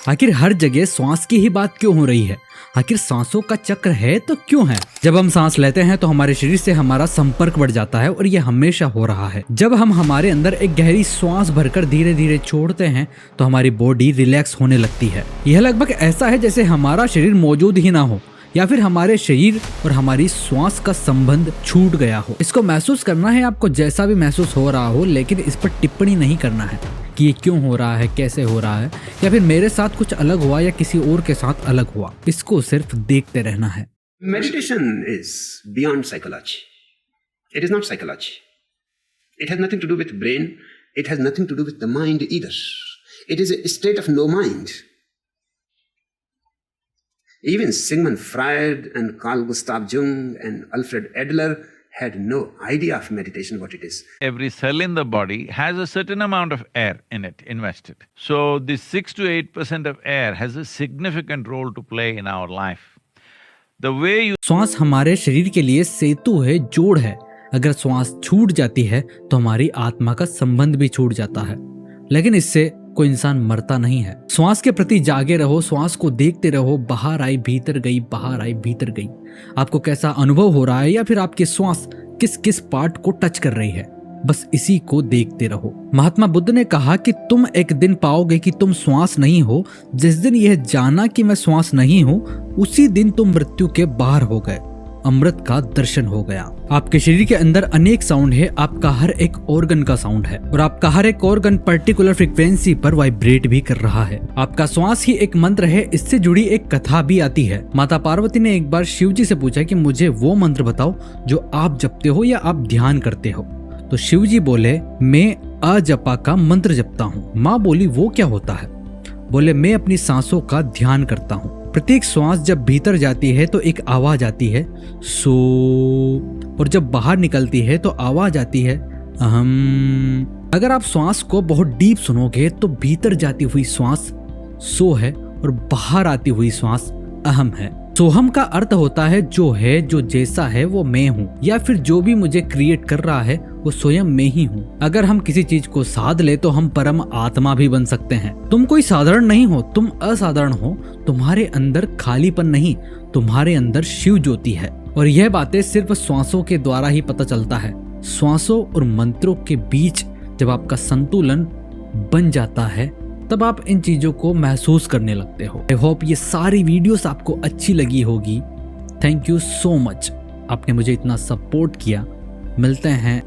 आखिर हर जगह श्वास की ही बात क्यों हो रही है? आखिर सांसों का चक्र है तो क्यों है? जब हम सांस लेते हैं तो हमारे शरीर से हमारा संपर्क बढ़ जाता है और ये हमेशा हो रहा है। जब हम हमारे अंदर एक गहरी श्वास भरकर धीरे धीरे छोड़ते हैं तो हमारी बॉडी रिलैक्स होने लगती है। यह लगभग ऐसा है जैसे हमारा शरीर मौजूद ही ना हो या फिर हमारे शरीर और हमारी श्वास का संबंध छूट गया हो। इसको महसूस करना है आपको, जैसा भी महसूस हो रहा हो, लेकिन इस पर टिप्पणी नहीं करना है कि ये क्यों हो रहा है, कैसे हो रहा है, या फिर मेरे साथ कुछ अलग हुआ या किसी और के साथ अलग हुआ। इसको सिर्फ देखते रहना है। Meditation is beyond psychology. It is not psychology. It has nothing to do with brain. It has nothing to do with the mind either. It is a state of no mind. Even Sigmund Freud and Carl Gustav Jung and Alfred Adler had no idea of meditation, what it is. Every cell in the body has a certain amount of air in it, invested. So this 6 to 8% of air has a significant role to play in our life. The way you… श्वास हमारे शरीर के लिए सेतु है, जोड़ है। अगर श्वास छूट जाती है तो हमारी आत्मा का संबंध भी छूट जाता है, लेकिन इससे कोई इंसान मरता नहीं है। श्वास के प्रति जागे रहो, श्वास को देखते रहो, बाहर आई भीतर गई, बाहर आई भीतर गई। आपको कैसा अनुभव हो रहा है या फिर आपकी श्वास किस किस पार्ट को टच कर रही है, बस इसी को देखते रहो। महात्मा बुद्ध ने कहा कि तुम एक दिन पाओगे कि तुम श्वास नहीं हो। जिस दिन यह जाना कि मैं श्वास नहीं हूँ, उसी दिन तुम मृत्यु के बाहर हो गए, अमृत का दर्शन हो गया। आपके शरीर के अंदर अनेक साउंड है, आपका हर एक ऑर्गन का साउंड है और आपका हर एक ऑर्गन पर्टिकुलर फ्रीक्वेंसी पर वाइब्रेट भी कर रहा है। आपका श्वास ही एक मंत्र है। इससे जुड़ी एक कथा भी आती है। माता पार्वती ने एक बार शिव जी से पूछा कि मुझे वो मंत्र बताओ जो आप जपते हो या आप ध्यान करते हो। तो शिव जी बोले, मैं अजपा का मंत्र जपता हूँ। माँ बोली, वो क्या होता है? बोले, मैं अपनी सांसों का ध्यान करता हूँ। प्रत्येक श्वास जब भीतर जाती है तो एक आवाज आती है सो, और जब बाहर निकलती है तो आवाज आती है अहम। अगर आप श्वास को बहुत डीप सुनोगे तो भीतर जाती हुई श्वास सो है और बाहर आती हुई श्वास अहम है। सोहम का अर्थ होता है जो है, जो जैसा है वो मैं हूँ, या फिर जो भी मुझे क्रिएट कर रहा है वो स्वयं मैं ही हूँ। अगर हम किसी चीज को साध ले तो हम परम आत्मा भी बन सकते हैं। तुम कोई साधारण नहीं हो, तुम असाधारण हो। तुम्हारे अंदर खालीपन नहीं, तुम्हारे अंदर शिव ज्योति है। और यह बातें सिर्फ श्वासों के द्वारा ही पता चलता है। श्वासों और मंत्रों के बीच जब आपका संतुलन बन जाता है तब आप इन चीजों को महसूस करने लगते हो। आई होप ये सारी वीडियोस आपको अच्छी लगी होगी। थैंक यू सो मच, आपने मुझे इतना सपोर्ट किया। मिलते हैं